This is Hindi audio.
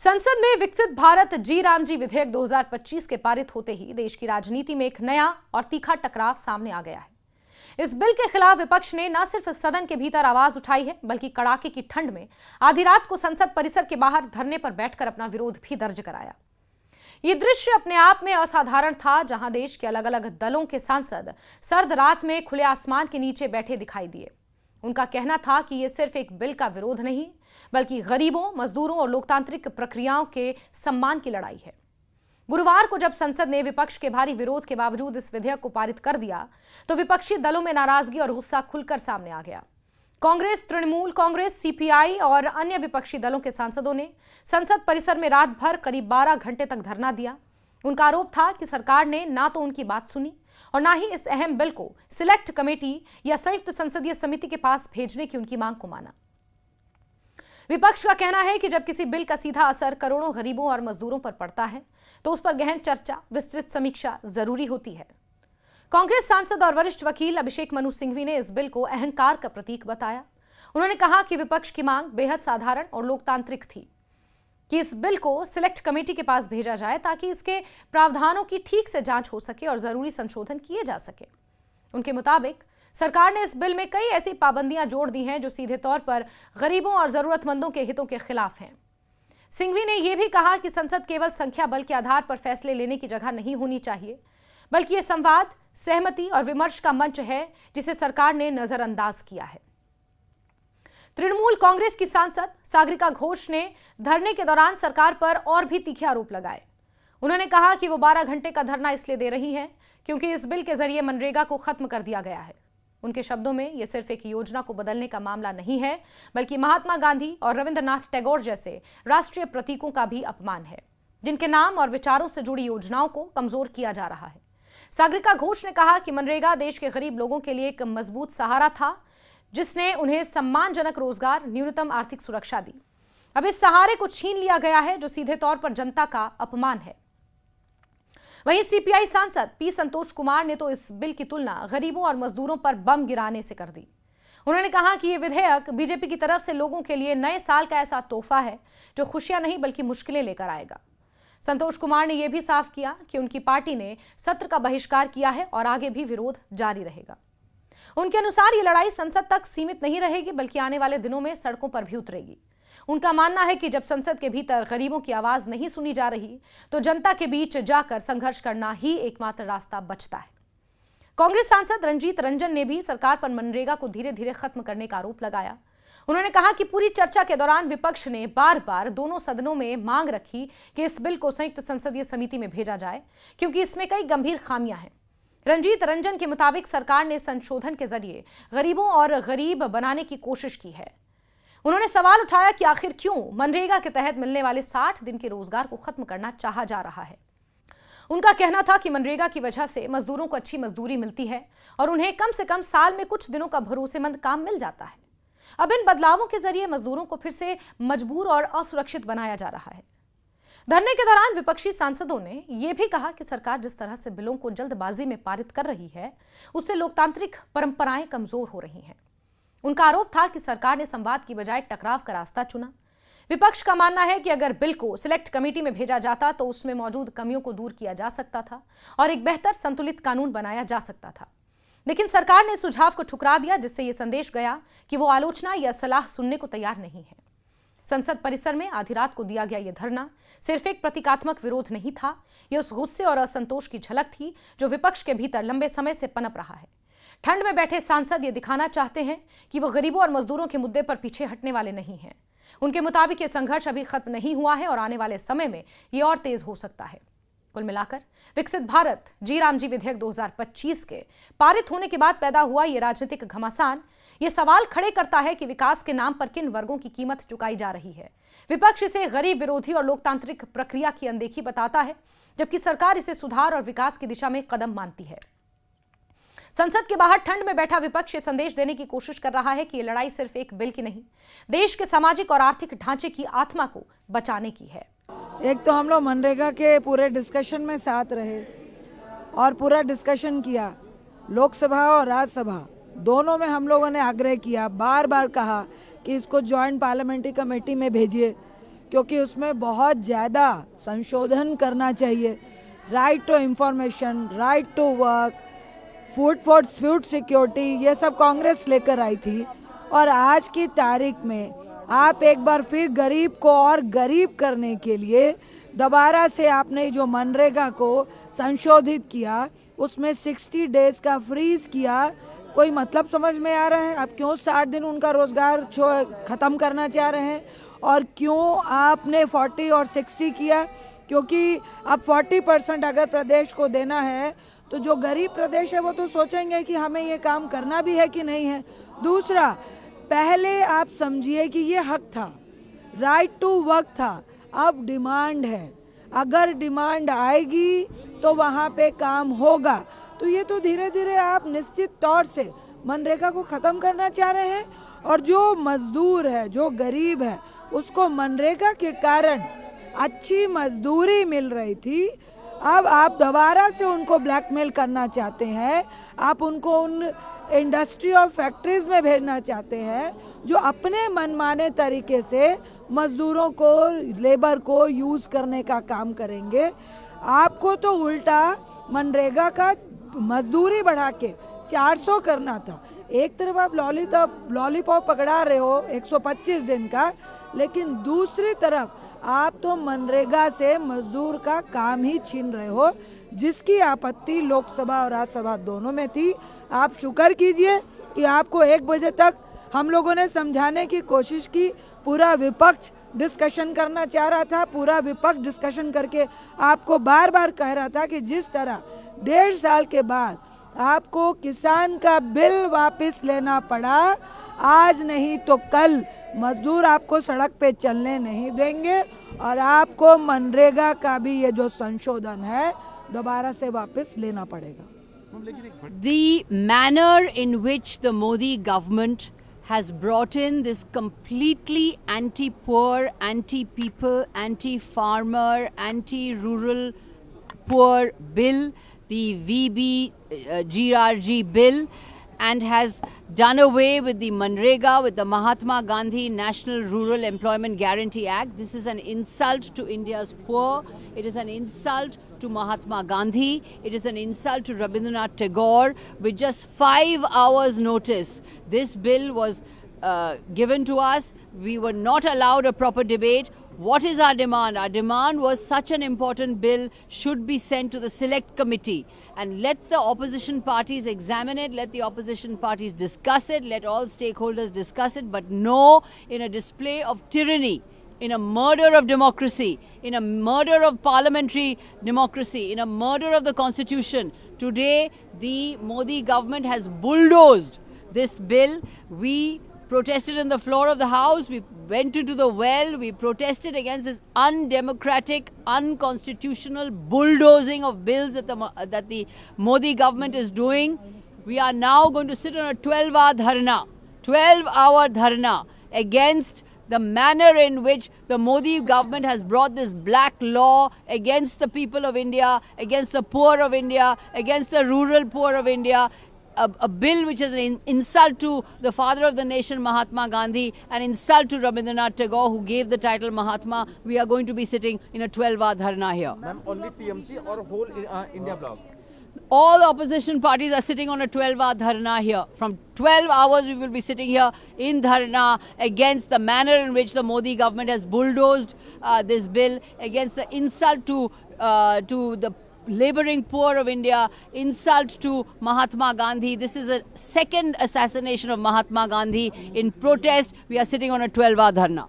संसद में विकसित भारत जी राम जी विधेयक 2025 के पारित होते ही देश की राजनीति में एक नया और तीखा टकराव सामने आ गया है। इस बिल के खिलाफ विपक्ष ने न सिर्फ सदन के भीतर आवाज उठाई है, बल्कि कड़ाके की ठंड में आधी रात को संसद परिसर के बाहर धरने पर बैठकर अपना विरोध भी दर्ज कराया। ये दृश्य अपने आप में असाधारण था, जहां देश के अलग अलग दलों के सांसद सर्द रात में खुले आसमान के नीचे बैठे दिखाई दिए। उनका कहना था कि यह सिर्फ एक बिल का विरोध नहीं, बल्कि गरीबों, मजदूरों और लोकतांत्रिक प्रक्रियाओं के सम्मान की लड़ाई है। गुरुवार को जब संसद ने विपक्ष के भारी विरोध के बावजूद इस विधेयक को पारित कर दिया, तो विपक्षी दलों में नाराजगी और गुस्सा खुलकर सामने आ गया। कांग्रेस, तृणमूल कांग्रेस, सीपीआई और अन्य विपक्षी दलों के सांसदों ने संसद परिसर में रात भर करीब 12 घंटे तक धरना दिया। उनका आरोप था कि सरकार ने ना तो उनकी बात सुनी और ना ही इस अहम बिल को सिलेक्ट कमेटी या संयुक्त संसदीय समिति के पास भेजने की उनकी मांग को माना। विपक्ष का कहना है कि जब किसी बिल का सीधा असर करोड़ों गरीबों और मजदूरों पर पड़ता है, तो उस पर गहन चर्चा, विस्तृत समीक्षा जरूरी होती है। कांग्रेस सांसद और वरिष्ठ वकील अभिषेक मनु सिंघवी ने इस बिल को अहंकार का प्रतीक बताया। उन्होंने कहा कि विपक्ष की मांग बेहद साधारण और लोकतांत्रिक थी कि इस बिल को सिलेक्ट कमेटी के पास भेजा जाए, ताकि इसके प्रावधानों की ठीक से जांच हो सके और जरूरी संशोधन किए जा सके। उनके मुताबिक सरकार ने इस बिल में कई ऐसी पाबंदियां जोड़ दी हैं जो सीधे तौर पर गरीबों और जरूरतमंदों के हितों के खिलाफ हैं। सिंघवी ने यह भी कहा कि संसद केवल संख्या बल के आधार पर फैसले लेने की जगह नहीं होनी चाहिए, बल्कि यह संवाद, सहमति और विमर्श का मंच है, जिसे सरकार ने नजरअंदाज किया है। तृणमूल कांग्रेस की सांसद सागरिका घोष ने धरने के दौरान सरकार पर और भी तीखे आरोप लगाए। उन्होंने कहा कि वो 12 घंटे का धरना इसलिए दे रही हैं क्योंकि इस बिल के जरिए मनरेगा को खत्म कर दिया गया है। उनके शब्दों में यह सिर्फ एक योजना को बदलने का मामला नहीं है, बल्कि महात्मा गांधी और रविंद्रनाथ टैगोर जैसे राष्ट्रीय प्रतीकों का भी अपमान है, जिनके नाम और विचारों से जुड़ी योजनाओं को कमजोर किया जा रहा है। सागरिका घोष ने कहा कि मनरेगा देश के गरीब लोगों के लिए एक मजबूत सहारा था, जिसने उन्हें सम्मानजनक रोजगार, न्यूनतम आर्थिक सुरक्षा दी। अब इस सहारे को छीन लिया गया है, जो सीधे तौर पर जनता का अपमान है। वहीं सीपीआई सांसद पी संतोष कुमार ने तो इस बिल की तुलना गरीबों और मजदूरों पर बम गिराने से कर दी। उन्होंने कहा कि यह विधेयक बीजेपी की तरफ से लोगों के लिए नए साल का ऐसा तोहफा है जो खुशियां नहीं बल्कि मुश्किलें लेकर आएगा। संतोष कुमार ने यह भी साफ किया कि उनकी पार्टी ने सत्र का बहिष्कार किया है और आगे भी विरोध जारी रहेगा। उनके अनुसार ये लड़ाई संसद तक सीमित नहीं रहेगी, बल्कि आने वाले दिनों में सड़कों पर भी उतरेगी। उनका मानना है कि जब संसद के भीतर गरीबों की आवाज नहीं सुनी जा रही, तो जनता के बीच जाकर संघर्ष करना ही एकमात्र रास्ता बचता है। कांग्रेस सांसद रंजीत रंजन ने भी सरकार पर मनरेगा को धीरे धीरे खत्म करने का आरोप लगाया। उन्होंने कहा कि पूरी चर्चा के दौरान विपक्ष ने बार बार दोनों सदनों में मांग रखी कि इस बिल को संयुक्त संसदीय समिति में भेजा जाए, क्योंकि इसमें कई गंभीर खामियां हैं। रंजीत रंजन के मुताबिक सरकार ने संशोधन के जरिए गरीबों और गरीब बनाने की कोशिश की है। उन्होंने सवाल उठाया कि आखिर क्यों मनरेगा के तहत मिलने वाले 60 दिन के रोजगार को खत्म करना चाहा जा रहा है। उनका कहना था कि मनरेगा की वजह से मजदूरों को अच्छी मजदूरी मिलती है और उन्हें कम से कम साल में कुछ दिनों का भरोसेमंद काम मिल जाता है। अब इन बदलावों के जरिए मजदूरों को फिर से मजबूर और असुरक्षित बनाया जा रहा है। धरने के दौरान विपक्षी सांसदों ने यह भी कहा कि सरकार जिस तरह से बिलों को जल्दबाजी में पारित कर रही है, उससे लोकतांत्रिक परंपराएं कमजोर हो रही हैं। उनका आरोप था कि सरकार ने संवाद की बजाय टकराव का रास्ता चुना। विपक्ष का मानना है कि अगर बिल को सिलेक्ट कमेटी में भेजा जाता तो उसमें मौजूद कमियों को दूर किया जा सकता था और एक बेहतर संतुलित कानून बनाया जा सकता था। लेकिन सरकार ने सुझाव को ठुकरा दिया, जिससे यह संदेश गया कि वो आलोचना या सलाह सुनने को तैयार नहीं है। संसद परिसर में आधी रात को दिया गया यह धरना सिर्फ एक प्रतीकात्मक विरोध नहीं था, यह उस गुस्से और असंतोष की झलक थी जो विपक्ष के भीतर लंबे समय से पनप रहा है। ठंड में बैठे सांसद ये दिखाना चाहते हैं कि वो गरीबों और मजदूरों के मुद्दे पर पीछे हटने वाले नहीं हैं। उनके मुताबिक ये संघर्ष अभी खत्म नहीं हुआ है और आने वाले समय में ये और तेज हो सकता है। कुल मिलाकर विकसित भारत जी राम जी विधेयक 2025 के पारित होने के बाद पैदा हुआ ये राजनीतिक घमासान ये सवाल खड़े करता है कि विकास के नाम पर किन वर्गों की कीमत चुकाई जा रही है। विपक्ष इसे गरीब विरोधी और लोकतांत्रिक प्रक्रिया की अनदेखी बताता है, जबकि सरकार इसे सुधार और विकास की दिशा में कदम मानती है। संसद के बाहर ठंड में बैठा विपक्ष ये संदेश देने की कोशिश कर रहा है कि ये लड़ाई सिर्फ एक बिल की नहीं, देश के सामाजिक और आर्थिक ढांचे की आत्मा को बचाने की है। एक तो हम लोग मनरेगा के पूरे डिस्कशन में साथ रहे और पूरा डिस्कशन किया। लोकसभा और राज्यसभा दोनों में हम लोगों ने आग्रह किया, बार बार कहा कि इसको जॉइंट पार्लियामेंट्री कमेटी में भेजिए, क्योंकि उसमें बहुत ज़्यादा संशोधन करना चाहिए। Right to information, right to work, food security, ये सब कांग्रेस लेकर आई थी। और आज की तारीख में आप एक बार फिर गरीब को और गरीब करने के लिए दोबारा से आपने जो मनरेगा को संशोधित किया, उसमें 60 डेज का फ्रीज किया। कोई मतलब समझ में आ रहा है? आप क्यों 60 दिन उनका रोजगार ख़त्म करना चाह रहे हैं? और क्यों आपने 40 और 60 किया? क्योंकि अब 40% अगर प्रदेश को देना है तो जो गरीब प्रदेश है वो तो सोचेंगे कि हमें ये काम करना भी है कि नहीं है। दूसरा, पहले आप समझिए कि ये हक था, राइट टू वर्क था, अब डिमांड है। अगर डिमांड आएगी तो वहाँ पे काम होगा। तो ये तो धीरे धीरे आप निश्चित तौर से मनरेगा को ख़त्म करना चाह रहे हैं। और जो मजदूर है, जो गरीब है, उसको मनरेगा के कारण अच्छी मजदूरी मिल रही थी, अब आप दोबारा से उनको ब्लैकमेल करना चाहते हैं। आप उनको उन इंडस्ट्री और फैक्ट्रीज में भेजना चाहते हैं जो अपने मनमाने तरीके से मजदूरों को, लेबर को यूज़ करने का काम करेंगे। आपको तो उल्टा मनरेगा का मजदूरी बढ़ा के 400 करना था। एक तरफ आप लॉलीपॉप पकड़ा रहे हो 125 दिन का, लेकिन दूसरी तरफ आप तो मनरेगा से मजदूर का काम ही छीन रहे हो, जिसकी आपत्ति लोकसभा और राज्यसभा दोनों में थी। आप शुक्र कीजिए कि आपको 1 बजे तक हम लोगों ने समझाने की कोशिश की। पूरा विपक्ष डिस्कशन करना चाह रहा था, पूरा विपक्ष डिस्कशन करके आपको बार बार कह रहा था कि जिस तरह 1.5 साल के बाद आपको किसान का बिल वापस लेना पड़ा, आज नहीं तो कल मजदूर आपको सड़क पे चलने नहीं देंगे और आपको मनरेगा का भी ये जो संशोधन है दोबारा से वापस लेना पड़ेगा। The manner in which the Modi government has brought in this completely anti-poor, anti-people, anti-farmer, anti-rural poor bill, the VB-GRG bill, and has done away with the Manrega, with the Mahatma Gandhi National Rural Employment Guarantee Act. This is an insult to India's poor. It is an insult to Mahatma Gandhi. It is an insult to Rabindranath Tagore. With just 5 hours notice, this bill was given to us. We were not allowed a proper debate. What is our demand? Our demand was such an important bill should be sent to the select committee and let the opposition parties examine it, let the opposition parties discuss it, let all stakeholders discuss it, but no, in a display of tyranny, in a murder of democracy, in a murder of parliamentary democracy, in a murder of the constitution, today the Modi government has bulldozed this bill. We protested in the floor of the House, we went into the well, we protested against this undemocratic, unconstitutional bulldozing of bills that the Modi government is doing. We are now going to sit on a 12-hour dharna against the manner in which the Modi government has brought this black law against the people of India, against the poor of India, against the rural poor of India. A bill which is an insult to the father of the nation, Mahatma Gandhi, an insult to Rabindranath Tagore, who gave the title Mahatma. We are going to be sitting in a 12-hour dharna here. Ma'am, only TMC or whole India bloc? All the opposition parties are sitting on a 12-hour dharna here. From 12 hours we will be sitting here in dharna against the manner in which the Modi government has bulldozed this bill, against the insult to the labouring poor of India, insult to Mahatma Gandhi. This is a second assassination of Mahatma Gandhi. In protest, we are sitting on a 12-hour dharna.